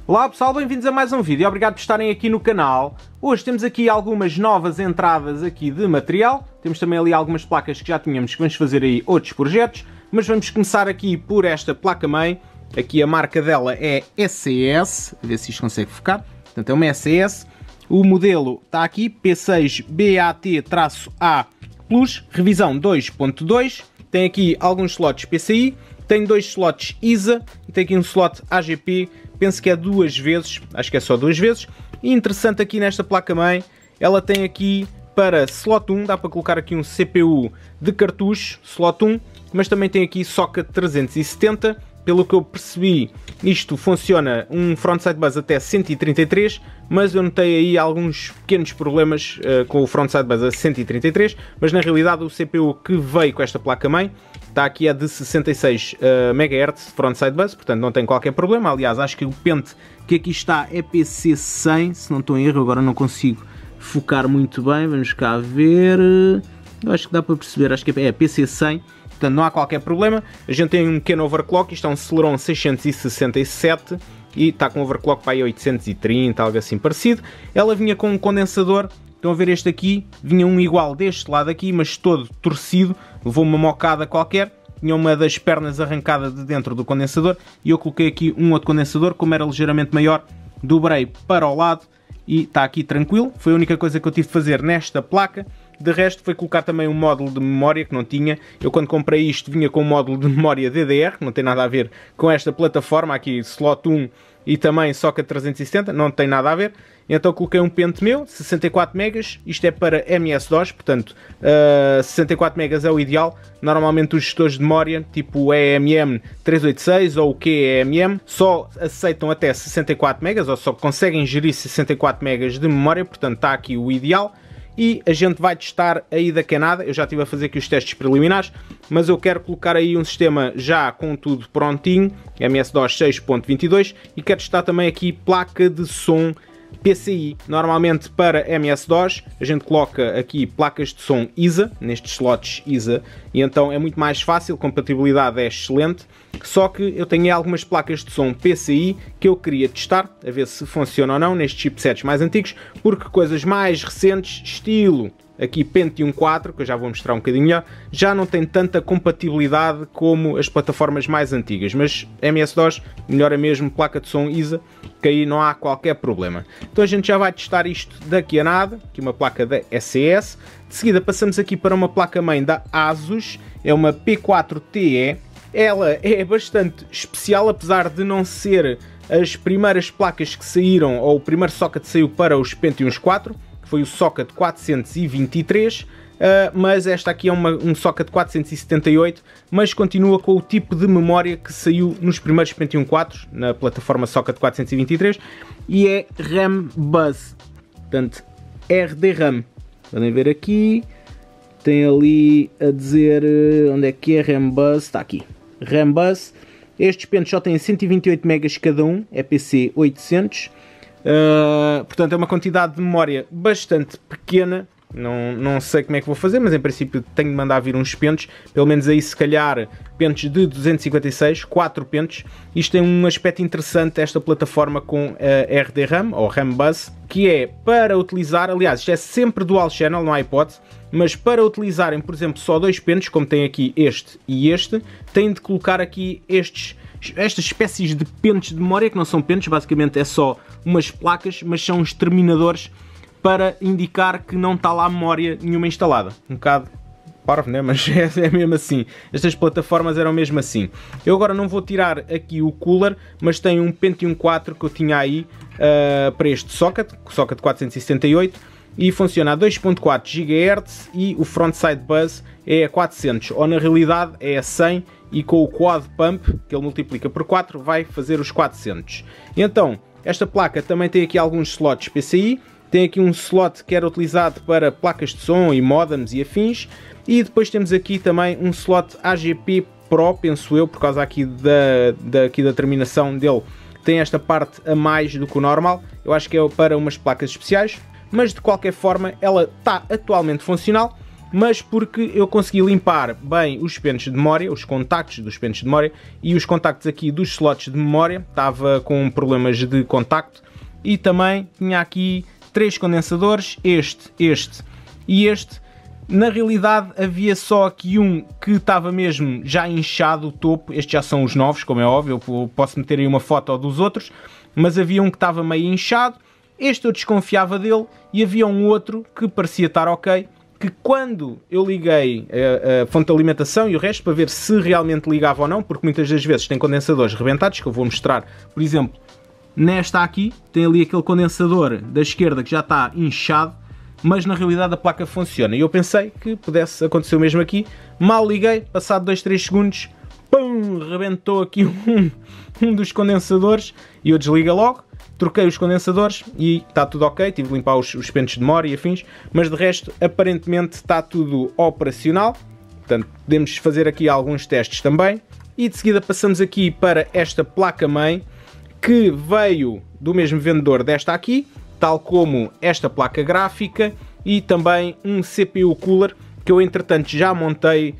Olá pessoal, bem-vindos a mais um vídeo, obrigado por estarem aqui no canal. Hoje temos aqui algumas novas entradas aqui de material, temos também ali algumas placas que já tínhamos que vamos fazer aí outros projetos, mas vamos começar aqui por esta placa-mãe, aqui a marca dela é SES, a ver se isto consegue focar, portanto é uma SES, o modelo está aqui, P6BAT-A Plus, revisão 2.2, tem aqui alguns slots PCI, tem dois slots ISA e tem aqui um slot AGP, penso que é duas vezes, acho que é só duas vezes. E interessante aqui nesta placa-mãe, ela tem aqui para slot 1, dá para colocar aqui um CPU de cartucho, slot 1, mas também tem aqui socket 370, pelo que eu percebi, isto funciona um frontside bus até 133, mas eu notei aí alguns pequenos problemas com o frontside bus a 133, mas na realidade o CPU que veio com esta placa-mãe está aqui é de 66 MHz frontside bus, portanto não tem qualquer problema. Aliás, acho que o pente que aqui está é PC100, se não estou em erro, agora não consigo focar muito bem, vamos cá ver, eu acho que dá para perceber, acho que é PC100. Portanto, não há qualquer problema. A gente tem um pequeno overclock, isto é um Celeron 667 e está com overclock para aí 830, algo assim parecido. Ela vinha com um condensador, estão a ver este aqui, vinha um igual deste lado aqui, mas todo torcido, levou uma mocada qualquer, tinha uma das pernas arrancada de dentro do condensador e eu coloquei aqui um outro condensador, como era ligeiramente maior, dobrei para o lado e está aqui tranquilo. Foi a única coisa que eu tive de fazer nesta placa. De resto foi colocar também um módulo de memória que não tinha. Eu quando comprei isto vinha com um módulo de memória DDR, que não tem nada a ver com esta plataforma, aqui slot 1 e também socket 370, não tem nada a ver. Então coloquei um pente meu, 64 MB, isto é para MS-DOS, portanto 64 MB é o ideal. Normalmente os gestores de memória, tipo o EMM 386 ou o QEMM, só aceitam até 64 MB, ou só conseguem gerir 64 MB de memória, portanto está aqui o ideal. E a gente vai testar aí da Canada, eu já estive a fazer aqui os testes preliminares, mas eu quero colocar aí um sistema já com tudo prontinho, MS-DOS 6.22, e quero testar também aqui placa de som PCI. Normalmente para MS-DOS a gente coloca aqui placas de som ISA, nestes slots ISA, e então é muito mais fácil, a compatibilidade é excelente, só que eu tenho algumas placas de som PCI que eu queria testar, a ver se funciona ou não nestes chipsets mais antigos, porque coisas mais recentes, estilo aqui Pentium 4, que eu já vou mostrar um bocadinho melhor, já não tem tanta compatibilidade como as plataformas mais antigas, mas MS-DOS melhora mesmo placa de som ISA, que aí não há qualquer problema. Então a gente já vai testar isto daqui a nada, aqui uma placa da SES, de seguida passamos aqui para uma placa-mãe da ASUS, é uma P4TE, ela é bastante especial, apesar de não ser as primeiras placas que saíram, ou o primeiro socket que saiu para os Pentium 4, que foi o socket 423, mas esta aqui é um socket 478, mas continua com o tipo de memória que saiu nos primeiros Pentium 4, na plataforma socket 423, e é RAM Bus, portanto RDRAM, podem ver aqui, tem ali a dizer onde é que é RAM Bus, está aqui, RAM Bus. Estes pentes só têm 128 MB cada um, é PC 800, portanto é uma quantidade de memória bastante pequena. Não sei como é que vou fazer, mas em princípio tenho de mandar vir uns pentes, pelo menos aí se calhar pentes de 256, 4 pentes. Isto tem um aspecto interessante, esta plataforma com RDRAM, ou RAM Bus, que é para utilizar, aliás isto é sempre dual channel, não há hipótese, mas para utilizarem, por exemplo, só dois pentes, como tem aqui este e este, têm de colocar aqui estas espécies de pentes de memória, que não são pentes, basicamente é só umas placas, mas são os terminadores para indicar que não está lá memória nenhuma instalada. Um bocado parvo, né? Mas é mesmo assim. Estas plataformas eram mesmo assim. Eu agora não vou tirar aqui o cooler, mas tenho um Pentium 4 que eu tinha aí para este socket 478, e funciona a 2.4 GHz e o frontside bus é a 400, ou na realidade é a 100, e com o quad pump, que ele multiplica por 4, vai fazer os 400. Então, esta placa também tem aqui alguns slots PCI, tem aqui um slot que era utilizado para placas de som e modems e afins, e depois temos aqui também um slot AGP Pro, penso eu, por causa aqui da terminação dele, tem esta parte a mais do que o normal, eu acho que é para umas placas especiais, mas de qualquer forma ela está atualmente funcional. mas porque eu consegui limpar bem os pentes de memória, os contactos dos pentes de memória e os contactos aqui dos slots de memória, estava com problemas de contacto, e também tinha aqui 3 condensadores, este e este. Na realidade havia só aqui um que estava mesmo já inchado o topo, estes já são os novos, como é óbvio, eu posso meter aí uma foto dos outros, mas havia um que estava meio inchado, este eu desconfiava dele, e havia um outro que parecia estar ok, que quando eu liguei a fonte de alimentação e o resto para ver se realmente ligava ou não, porque muitas das vezes tem condensadores rebentados, que eu vou mostrar, por exemplo, nesta aqui, tem ali aquele condensador da esquerda que já está inchado, mas na realidade a placa funciona. E eu pensei que pudesse acontecer o mesmo aqui. Mal liguei, passado 2-3 segundos, pum, rebentou aqui um dos condensadores e eu desliguei logo, troquei os condensadores e está tudo ok. Tive de limpar os pentes de memória e afins, mas de resto aparentemente está tudo operacional. Portanto, podemos fazer aqui alguns testes também. E de seguida passamos aqui para esta placa-mãe, que veio do mesmo vendedor desta aqui, tal como esta placa gráfica e também um CPU cooler que eu entretanto já montei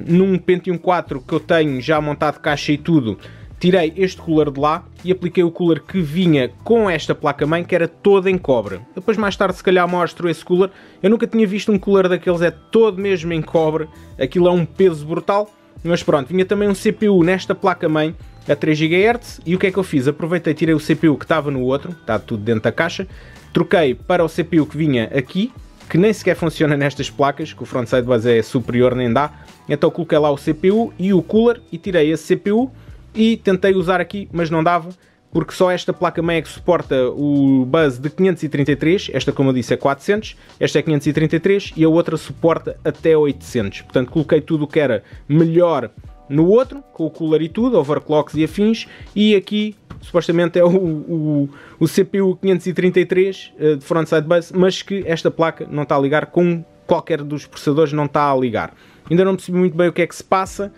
num Pentium 4 que eu tenho já montado caixa e tudo. Tirei este cooler de lá e apliquei o cooler que vinha com esta placa-mãe, que era toda em cobre. Depois mais tarde se calhar mostro esse cooler. Eu nunca tinha visto um cooler daqueles, é todo mesmo em cobre, aquilo é um peso brutal. Mas pronto, vinha também um CPU nesta placa-mãe a 3 GHz, e o que é que eu fiz? Aproveitei, tirei o CPU que estava no outro, está tudo dentro da caixa, troquei para o CPU que vinha aqui, que nem sequer funciona nestas placas, que o frontside bus é superior, nem dá, então coloquei lá o CPU e o cooler, e tirei esse CPU, e tentei usar aqui, mas não dava, porque só esta placa-mãe é que suporta o bus de 533, esta como eu disse é 400, esta é 533, e a outra suporta até 800, portanto coloquei tudo o que era melhor no outro, com o cooler e tudo, overclocks e afins, e aqui supostamente é o CPU 533 de frontside bus, mas que esta placa não está a ligar com qualquer dos processadores, não está a ligar. Ainda não percebi muito bem o que é que se passa,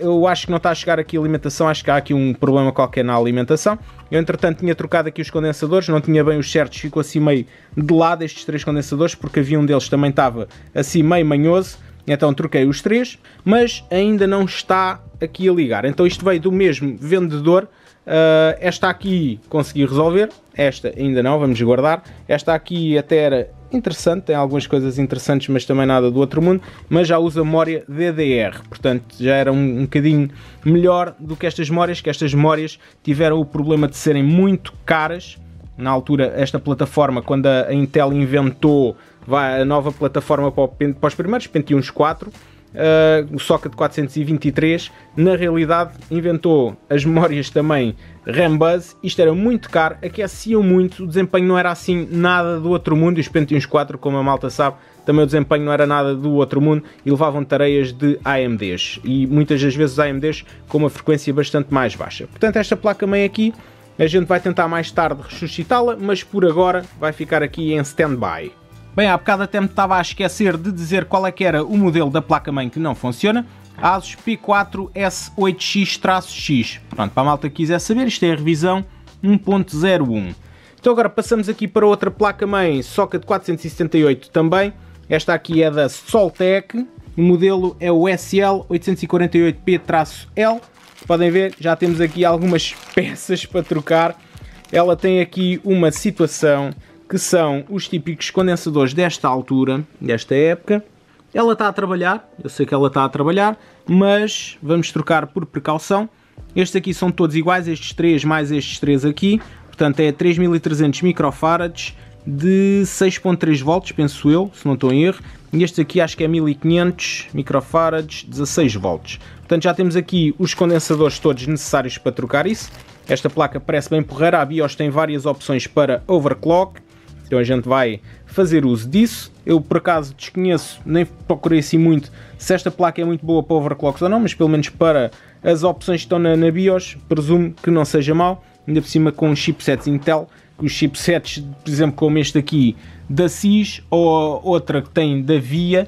eu acho que não está a chegar aqui a alimentação, acho que há aqui um problema qualquer na alimentação. Eu entretanto tinha trocado aqui os condensadores, não tinha bem os certos, ficou assim meio de lado estes 3 condensadores, porque havia um deles que também estava assim meio manhoso. Então troquei os 3, mas ainda não está aqui a ligar. Então isto veio do mesmo vendedor. Esta aqui consegui resolver, esta ainda não, vamos guardar. Esta aqui até era interessante, tem algumas coisas interessantes, mas também nada do outro mundo. Mas já usa memória DDR, portanto já era um bocadinho melhor do que estas memórias, que estas memórias tiveram o problema de serem muito caras. Na altura, esta plataforma, quando a Intel inventou a nova plataforma para os primeiros Pentiums 4, o socket 423, na realidade inventou as memórias também RAM bus. Isto era muito caro, aqueciam muito, o desempenho não era assim nada do outro mundo, e os Pentiums 4, como a malta sabe, também o desempenho não era nada do outro mundo, e levavam tareias de AMDs, e muitas das vezes AMDs com uma frequência bastante mais baixa. Portanto, esta placa-mãe aqui, a gente vai tentar mais tarde ressuscitá-la, mas por agora vai ficar aqui em stand-by. Bem, há bocado até me estava a esquecer de dizer qual é que era o modelo da placa-mãe que não funciona. Asus P4S8X-X. Pronto, para a malta que quiser saber, isto é a revisão 1.01. Então agora passamos aqui para outra placa-mãe, socket 478 também. Esta aqui é da Soltec, o modelo é o SL848P-L. Podem ver, já temos aqui algumas peças para trocar. Ela tem aqui uma situação que são os típicos condensadores desta altura, desta época. Ela está a trabalhar, eu sei que ela está a trabalhar, mas vamos trocar por precaução. Estes aqui são todos iguais, estes 3 mais estes 3 aqui. Portanto é 3300 microfarads de 6.3 volts, penso eu, se não estou em erro. E este aqui acho que é 1500 microfarads, 16 volts. Portanto já temos aqui os condensadores todos necessários para trocar isso. Esta placa parece bem porreira, a BIOS tem várias opções para overclock. Então a gente vai fazer uso disso. Eu por acaso desconheço, nem procurei assim muito se esta placa é muito boa para overclocks ou não, mas pelo menos para as opções que estão na BIOS, presumo que não seja mau. Ainda por cima com chipsets Intel, os chipsets, por exemplo, como este aqui da CIS, ou outra que tem da VIA,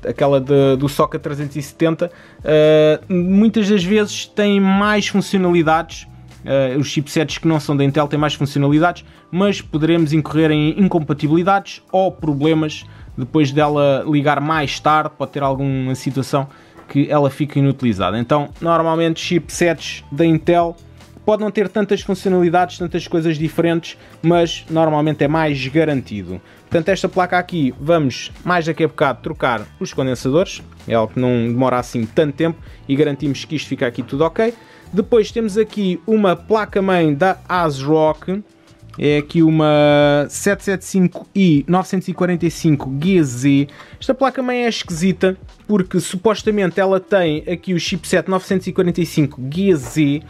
aquela do Socket 370, muitas das vezes têm mais funcionalidades os chipsets que não são da Intel têm mais funcionalidades, mas poderemos incorrer em incompatibilidades ou problemas depois dela ligar mais tarde, pode ter alguma situação que ela fique inutilizada. Então, normalmente chipsets da Intel pode não ter tantas funcionalidades, tantas coisas diferentes, mas normalmente é mais garantido. Portanto, esta placa aqui, vamos mais daqui a bocado trocar os condensadores, é algo que não demora assim tanto tempo e garantimos que isto fica aqui tudo ok. Depois temos aqui uma placa-mãe da ASRock, é aqui uma 775i 945GZ. Esta placa-mãe é esquisita porque supostamente ela tem aqui o chipset 945GZ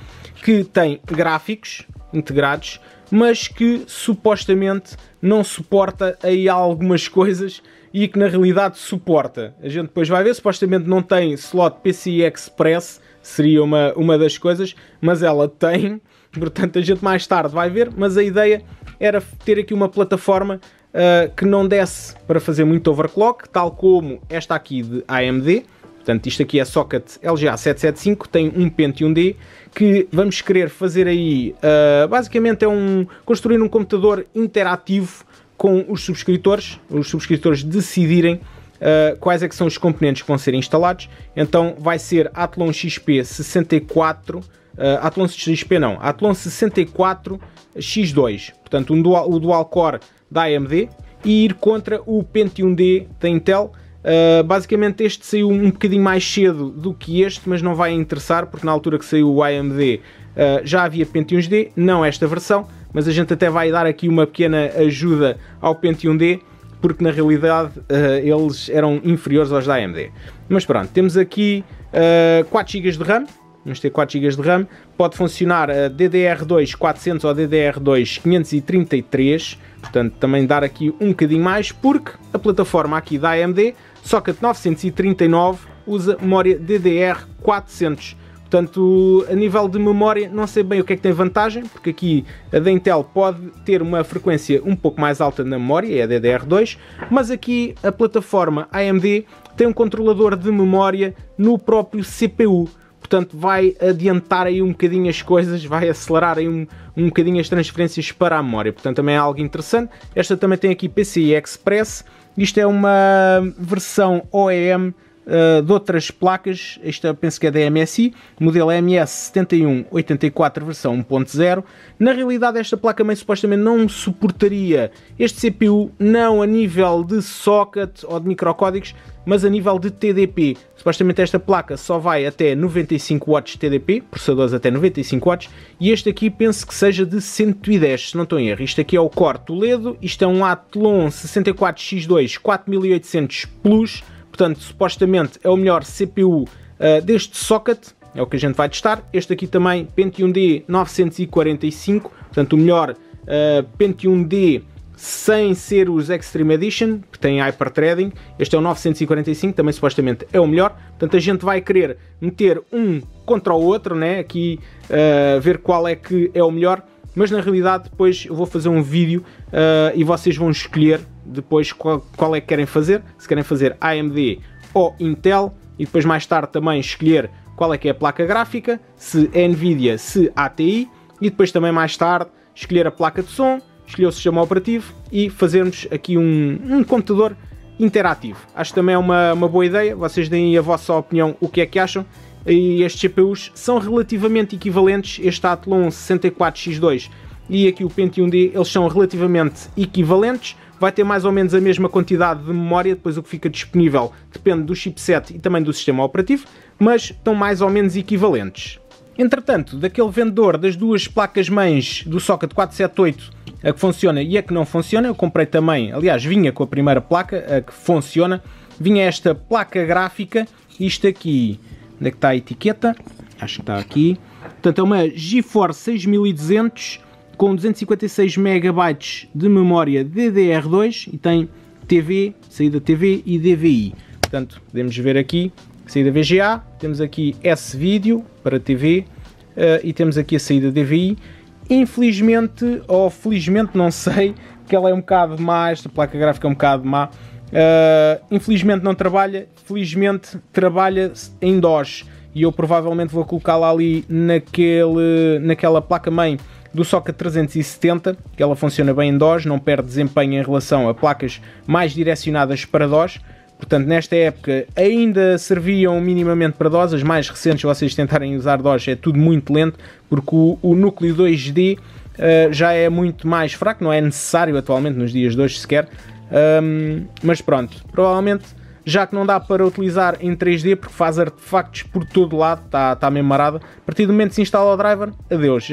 que tem gráficos integrados, mas que supostamente não suporta aí algumas coisas e que na realidade suporta. A gente depois vai ver, supostamente não tem slot PCI Express, seria uma das coisas, mas ela tem, portanto a gente mais tarde vai ver, mas a ideia era ter aqui uma plataforma que não desse para fazer muito overclock, tal como esta aqui de AMD. Portanto, isto aqui é socket LGA 775, tem um Pentium D, que vamos querer fazer aí, basicamente é construir um computador interativo com os subscritores decidirem quais é que são os componentes que vão ser instalados. Então vai ser Athlon XP 64, Athlon XP não, Athlon 64 X2, portanto o dual core da AMD, e ir contra o Pentium D da Intel. Basicamente este saiu um bocadinho mais cedo do que este, mas não vai interessar porque na altura que saiu o AMD já havia Pentium D, não esta versão, mas a gente até vai dar aqui uma pequena ajuda ao Pentium D, porque na realidade eles eram inferiores aos da AMD. Mas pronto, temos aqui 4 GB de RAM, vamos ter 4 GB de RAM, pode funcionar DDR2 400 ou DDR2 533, portanto também dar aqui um bocadinho mais, porque a plataforma aqui da AMD, socket 939, usa memória DDR400. Portanto, a nível de memória, não sei bem o que é que tem vantagem, porque aqui a da Intel pode ter uma frequência um pouco mais alta na memória, é a DDR2, mas aqui a plataforma AMD tem um controlador de memória no próprio CPU. Portanto, vai adiantar aí um bocadinho as coisas, vai acelerar aí um bocadinho as transferências para a memória. Portanto, também é algo interessante. Esta também tem aqui PCI Express. Isto é uma versão OEM de outras placas. Esta penso que é da MSI, modelo MS7184 versão 1.0. Na realidade esta placa-mãe supostamente não suportaria este CPU, não a nível de socket ou de microcódigos, mas a nível de TDP. Supostamente esta placa só vai até 95 watts TDP, processadores até 95 watts, e este aqui penso que seja de 110, se não estou em erro. Isto aqui é o Core Toledo, isto é um Athlon 64X2 4800 Plus, portanto supostamente é o melhor CPU deste socket, é o que a gente vai testar. Este aqui também, Pentium D 945, portanto o melhor Pentium D sem ser os Extreme Edition, que tem Hyperthreading. Este é o 945, também supostamente é o melhor. Portanto a gente vai querer meter um contra o outro, né? Aqui ver qual é que é o melhor, mas na realidade depois eu vou fazer um vídeo e vocês vão escolher depois qual é que querem fazer, se querem fazer AMD ou Intel, e depois mais tarde também escolher qual é que é a placa gráfica, se é Nvidia, se ATI, e depois também mais tarde escolher a placa de som, escolher o sistema operativo e fazermos aqui um computador interativo. Acho que também é uma boa ideia, vocês deem a vossa opinião, o que é que acham. E estes CPUs são relativamente equivalentes, este Athlon 64X2 e aqui o Pentium D, eles são relativamente equivalentes, vai ter mais ou menos a mesma quantidade de memória, depois o que fica disponível depende do chipset e também do sistema operativo, mas estão mais ou menos equivalentes. Entretanto, daquele vendedor das duas placas-mães do socket 478, a que funciona e a que não funciona, eu comprei também, aliás vinha com a primeira placa, a que funciona, vinha esta placa gráfica, isto aqui, onde é que está a etiqueta? Acho que está aqui. Portanto é uma GeForce 6200 com 256 MB de memória DDR2 e tem TV, saída TV e DVI. Portanto, podemos ver aqui, saída VGA, temos aqui S-Video para TV e temos aqui a saída DVI. Infelizmente, ou felizmente, não sei, porque ela é um bocado má, esta placa gráfica é um bocado má. Infelizmente não trabalha, felizmente trabalha em DOS. e eu provavelmente vou colocá-la ali naquela placa-mãe do socket 370, que ela funciona bem em DOS, não perde desempenho em relação a placas mais direcionadas para DOS. Portanto, nesta época ainda serviam minimamente para DOS, as mais recentes, se vocês tentarem usar DOS, é tudo muito lento, porque o núcleo 2D já é muito mais fraco, não é necessário atualmente nos dias de hoje sequer, mas pronto, provavelmente já que não dá para utilizar em 3D porque faz artefactos por todo lado, está mesmo marada, a partir do momento que se instala o driver, adeus,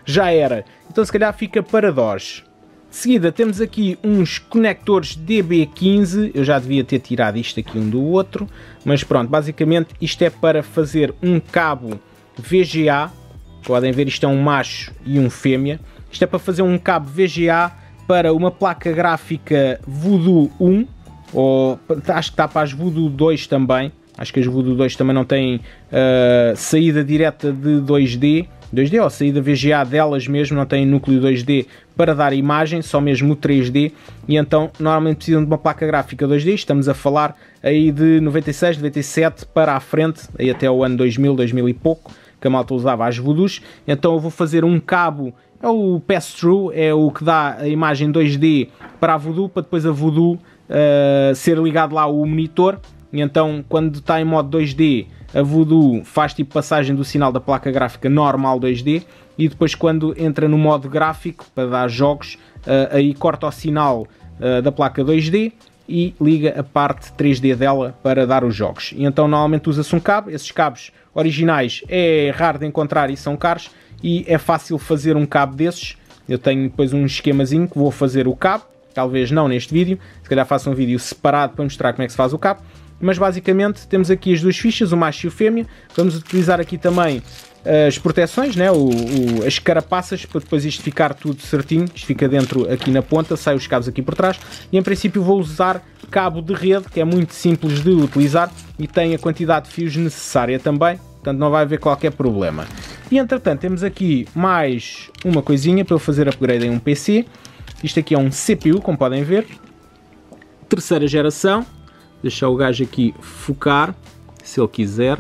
já era. Então se calhar fica para DOS. De seguida temos aqui uns conectores DB15, eu já devia ter tirado isto aqui um do outro, mas pronto, basicamente isto é para fazer um cabo VGA, podem ver isto é um macho e um fêmea, isto é para fazer um cabo VGA para uma placa gráfica Voodoo 1, ou acho que está para as Voodoo 2 também, acho que as Voodoo 2 também não têm saída direta de 2D ou saída VGA delas mesmo, não têm núcleo 2D para dar imagem, só mesmo o 3D, e então normalmente precisam de uma placa gráfica 2D, estamos a falar aí de 96, 97 para a frente, aí até o ano 2000, 2000 e pouco, que a malta usava as Voodoos. Então eu vou fazer um cabo, é o pass-through, é o que dá a imagem 2D para a Voodoo, para depois a Voodoo ser ligado lá o monitor, e então quando está em modo 2D a Voodoo faz tipo passagem do sinal da placa gráfica normal 2D, e depois quando entra no modo gráfico para dar jogos, aí corta o sinal da placa 2D e liga a parte 3D dela para dar os jogos. E então normalmente usa-se um cabo, esses cabos originais é raro de encontrar e são caros, e é fácil fazer um cabo desses. Eu tenho depois um esquemazinho que vou fazer o cabo, talvez não neste vídeo, se calhar faço um vídeo separado para mostrar como é que se faz o cabo, mas basicamente temos aqui as duas fichas, o macho e o fêmea. Vamos utilizar aqui também as proteções, né? As carapaças, para depois isto ficar tudo certinho, isto fica dentro aqui na ponta, sai os cabos aqui por trás, e em princípio vou usar cabo de rede, que é muito simples de utilizar e tem a quantidade de fios necessária também, portanto não vai haver qualquer problema. E entretanto temos aqui mais uma coisinha para eu fazer upgrade em um PC. Isto aqui é um CPU, como podem ver, terceira geração. Deixar o gajo aqui focar, se ele quiser,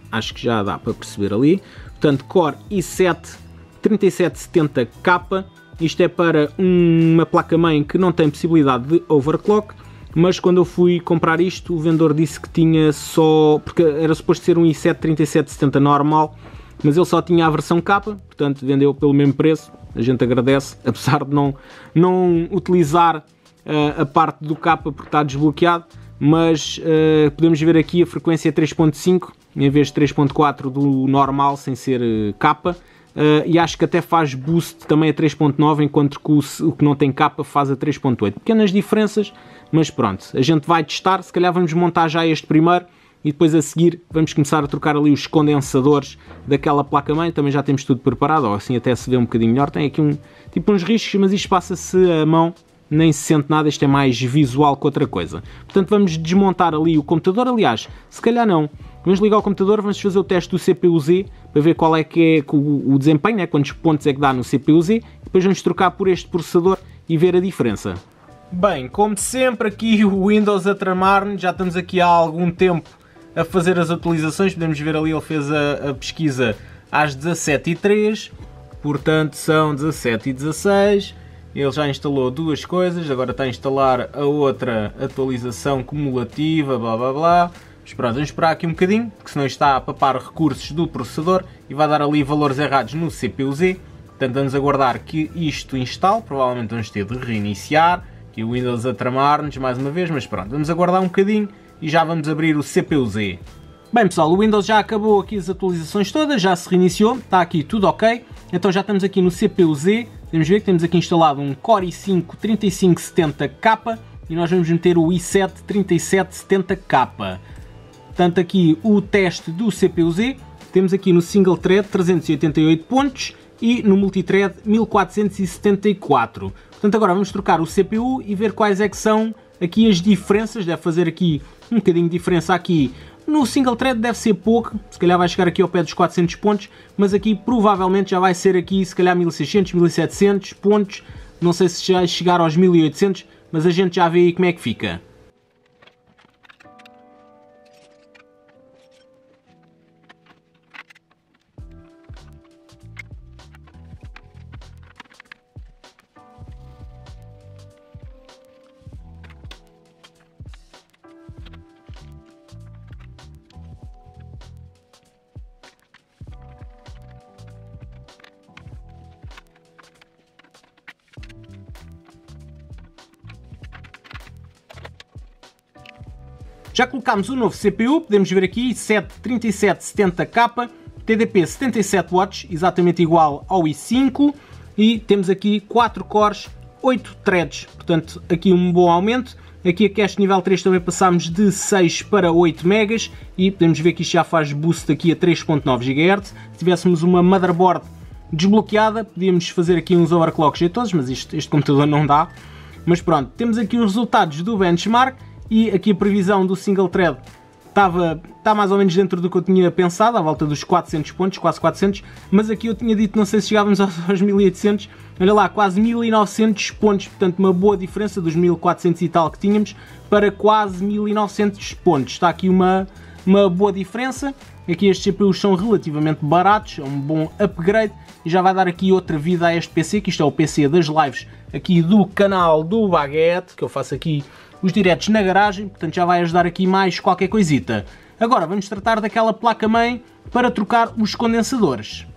acho que já dá para perceber ali. Portanto, Core i7 3770K, isto é para uma placa-mãe que não tem possibilidade de overclock, mas quando eu fui comprar isto, o vendedor disse que tinha só, porque era suposto ser um i7 3770 normal, mas ele só tinha a versão K, portanto vendeu pelo mesmo preço, a gente agradece, apesar de não utilizar a parte do K porque está desbloqueado. Mas podemos ver aqui a frequência 3.5 em vez de 3.4 do normal sem ser K, e acho que até faz boost também a 3.9, enquanto que o que não tem K faz a 3.8. Pequenas diferenças, mas pronto, a gente vai testar. Se calhar vamos montar já este primeiro e depois a seguir vamos começar a trocar ali os condensadores daquela placa-mãe. Também já temos tudo preparado, assim até se vê um bocadinho melhor. Tem aqui tipo uns riscos, mas isto passa-se a mão, nem se sente nada, isto é mais visual que outra coisa. Portanto vamos desmontar ali o computador, aliás, se calhar não, vamos ligar o computador, vamos fazer o teste do CPU-Z para ver qual é que é o desempenho, né? Quantos pontos é que dá no CPU-Z, depois vamos trocar por este processador e ver a diferença. Bem, como sempre aqui o Windows a tramar-nos, já estamos aqui há algum tempo a fazer as atualizações, podemos ver ali ele fez a pesquisa às 17h03, portanto são 17h16, ele já instalou duas coisas, agora está a instalar a outra atualização cumulativa, blá blá blá. Mas pronto, vamos esperar aqui um bocadinho, porque senão está a papar recursos do processador e vai dar ali valores errados no CPU-Z. Portanto vamos aguardar que isto instale, provavelmente vamos ter de reiniciar, e o Windows a tramar-nos mais uma vez, mas pronto, vamos aguardar um bocadinho e já vamos abrir o CPU-Z. Bem pessoal, o Windows já acabou aqui as atualizações todas, já se reiniciou, está aqui tudo ok. Então já estamos aqui no CPU-Z, podemos ver que temos aqui instalado um Core i5 3570K e nós vamos meter o i7 3770K. Portanto aqui o teste do CPU-Z, temos aqui no single thread 388 pontos e no multithread 1474. Portanto agora vamos trocar o CPU e ver quais é que são aqui as diferenças. Deve fazer aqui um bocadinho de diferença aqui. No single thread deve ser pouco, se calhar vai chegar aqui ao pé dos 400 pontos, mas aqui provavelmente já vai ser aqui se calhar 1600, 1700 pontos, não sei se já vai chegar aos 1800, mas a gente já vê aí como é que fica. Já colocámos o novo CPU, podemos ver aqui 3770K, TDP 77 watts, exatamente igual ao i5, e temos aqui 4 cores, 8 threads, portanto aqui um bom aumento. Aqui a cache nível 3 também passámos de 6 para 8 megas e podemos ver que isto já faz boost aqui a 3.9 GHz. Se tivéssemos uma motherboard desbloqueada, podíamos fazer aqui uns overclocks jeitosos, mas este computador não dá. Mas pronto, temos aqui os resultados do benchmark e aqui a previsão do single thread está mais ou menos dentro do que eu tinha pensado, à volta dos 400 pontos, quase 400, mas aqui eu tinha dito, não sei se chegávamos aos 1800, olha lá, quase 1900 pontos, portanto uma boa diferença dos 1400 e tal que tínhamos para quase 1900 pontos, está aqui uma boa diferença. Aqui estes CPUs são relativamente baratos, é um bom upgrade e já vai dar aqui outra vida a este PC, que isto é o PC das lives aqui do canal do Baguete, que eu faço aqui os diretos na garagem, portanto já vai ajudar aqui mais qualquer coisita. Agora vamos tratar daquela placa-mãe para trocar os condensadores.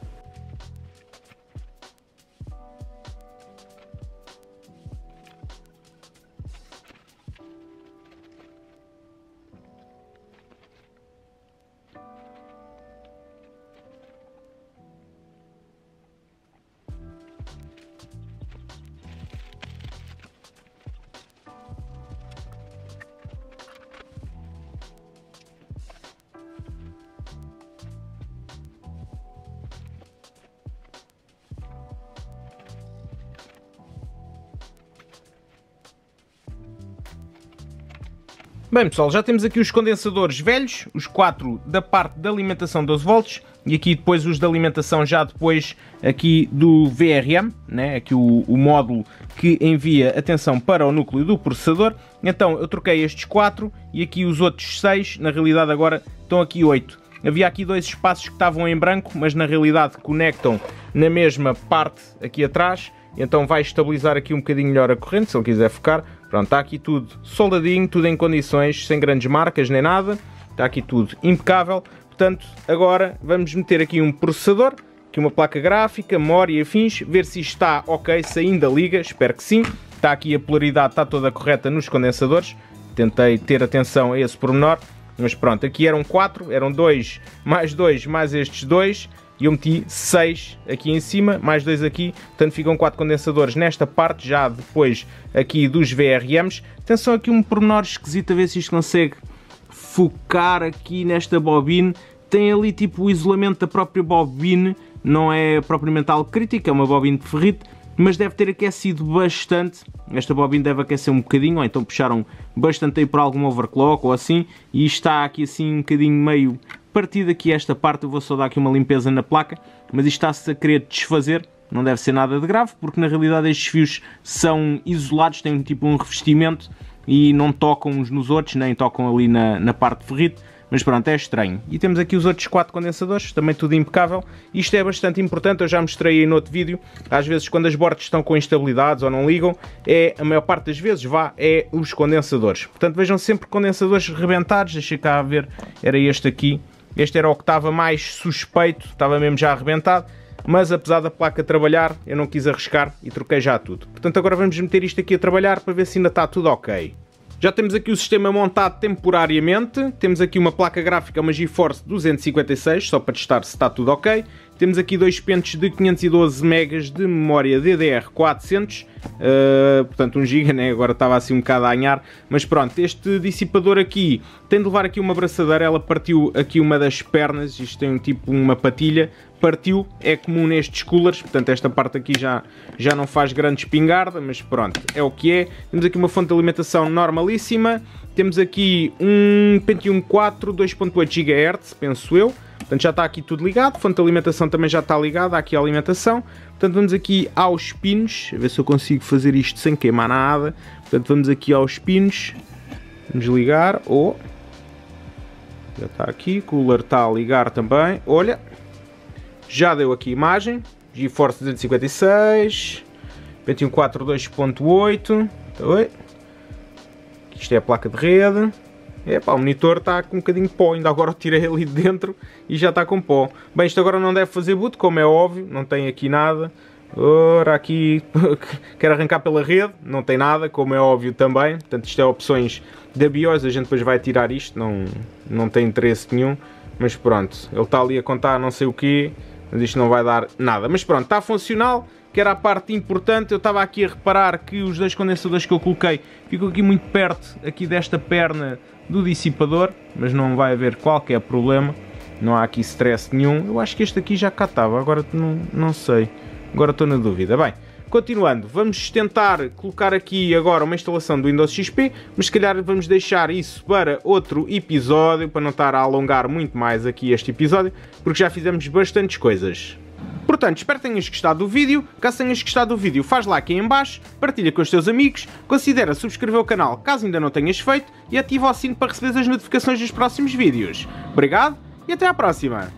Bem pessoal, já temos aqui os condensadores velhos, os 4 da parte da alimentação 12 volts e aqui depois os da alimentação já depois aqui do VRM, né? Aqui o módulo que envia a tensão para o núcleo do processador. Então eu troquei estes 4 e aqui os outros 6, na realidade agora estão aqui 8. Havia aqui 2 espaços que estavam em branco, mas na realidade conectam na mesma parte aqui atrás. Então vai estabilizar aqui um bocadinho melhor a corrente, se ele quiser focar. Pronto, está aqui tudo soldadinho, tudo em condições, sem grandes marcas nem nada. Está aqui tudo impecável. Portanto, agora vamos meter aqui um processador, aqui uma placa gráfica, memória e afins, ver se isto está ok, se ainda liga, espero que sim. Está aqui a polaridade, está toda correta nos condensadores. Tentei ter atenção a esse pormenor, mas pronto, aqui eram 4, eram 2 mais estes 2. E eu meti 6 aqui em cima, mais 2 aqui, portanto ficam 4 condensadores nesta parte, já depois aqui dos VRMs. Atenção aqui um pormenor esquisito, a ver se isto consegue focar aqui nesta bobina. Tem ali tipo o isolamento da própria bobina, não é propriamente algo crítico, é uma bobina de ferrite, mas deve ter aquecido bastante. Esta bobina deve aquecer um bocadinho, ou então puxaram bastante aí por algum overclock ou assim, e está aqui assim um bocadinho meio partido aqui esta parte. Eu vou só dar aqui uma limpeza na placa, mas isto está-se a querer desfazer, não deve ser nada de grave, porque na realidade estes fios são isolados, têm tipo um revestimento e não tocam uns nos outros, nem tocam ali na parte de ferrite, mas pronto, é estranho. E temos aqui os outros 4 condensadores, também tudo impecável. Isto é bastante importante, eu já mostrei aí no outro vídeo, às vezes quando as bordas estão com instabilidades ou não ligam, a maior parte das vezes é os condensadores. Portanto vejam sempre condensadores rebentados, deixa cá ver, era este aqui. Este era o que estava mais suspeito, estava mesmo já arrebentado, mas apesar da placa trabalhar, eu não quis arriscar e troquei já tudo. Portanto, agora vamos meter isto aqui a trabalhar para ver se ainda está tudo ok. Já temos aqui o sistema montado temporariamente, temos aqui uma placa gráfica, uma GeForce 256, só para testar se está tudo ok. Temos aqui 2 pentes de 512 MB de memória DDR400, portanto 1 GB, né? Agora estava assim um bocado a anhar, mas pronto, este dissipador aqui tem de levar aqui uma abraçadeira, ela partiu aqui uma das pernas, isto tem tipo uma patilha, partiu, é comum nestes coolers, portanto esta parte aqui já não faz grande espingarda, mas pronto, é o que é. Temos aqui uma fonte de alimentação normalíssima, temos aqui um Pentium 4 2.8 GHz, penso eu. Portanto já está aqui tudo ligado, fonte de alimentação também já está ligada, aqui a alimentação. Portanto vamos aqui aos pinos, a ver se eu consigo fazer isto sem queimar nada. Portanto vamos aqui aos pinos, vamos ligar, já está aqui, cooler está a ligar também, olha, já deu aqui imagem, GeForce 256, Pentium 4 2.8, isto é a placa de rede. Epá, o monitor está com um bocadinho de pó, ainda agora tirei ali de dentro e já está com pó. Bem, isto agora não deve fazer boot, como é óbvio, não tem aqui nada. Ora, aqui, quero arrancar pela rede, não tem nada, como é óbvio também. Portanto, isto é opções da BIOS, a gente depois vai tirar isto, não tem interesse nenhum, mas pronto, ele está ali a contar não sei o quê, mas isto não vai dar nada. Mas pronto, está funcional, que era a parte importante. Eu estava aqui a reparar que os dois condensadores que eu coloquei ficam aqui muito perto aqui desta perna do dissipador, mas não vai haver qualquer problema, não há aqui stress nenhum. Eu acho que este aqui já cá estava, agora não sei, agora estou na dúvida. Bem, continuando, vamos tentar colocar aqui agora uma instalação do Windows XP, mas se calhar vamos deixar isso para outro episódio, para não estar a alongar muito mais aqui este episódio, porque já fizemos bastantes coisas. Portanto, espero que tenhas gostado do vídeo. Caso tenhas gostado do vídeo, faz lá aqui em baixo, partilha com os teus amigos, considera subscrever o canal caso ainda não tenhas feito e ativa o sino para receber as notificações dos próximos vídeos. Obrigado e até à próxima!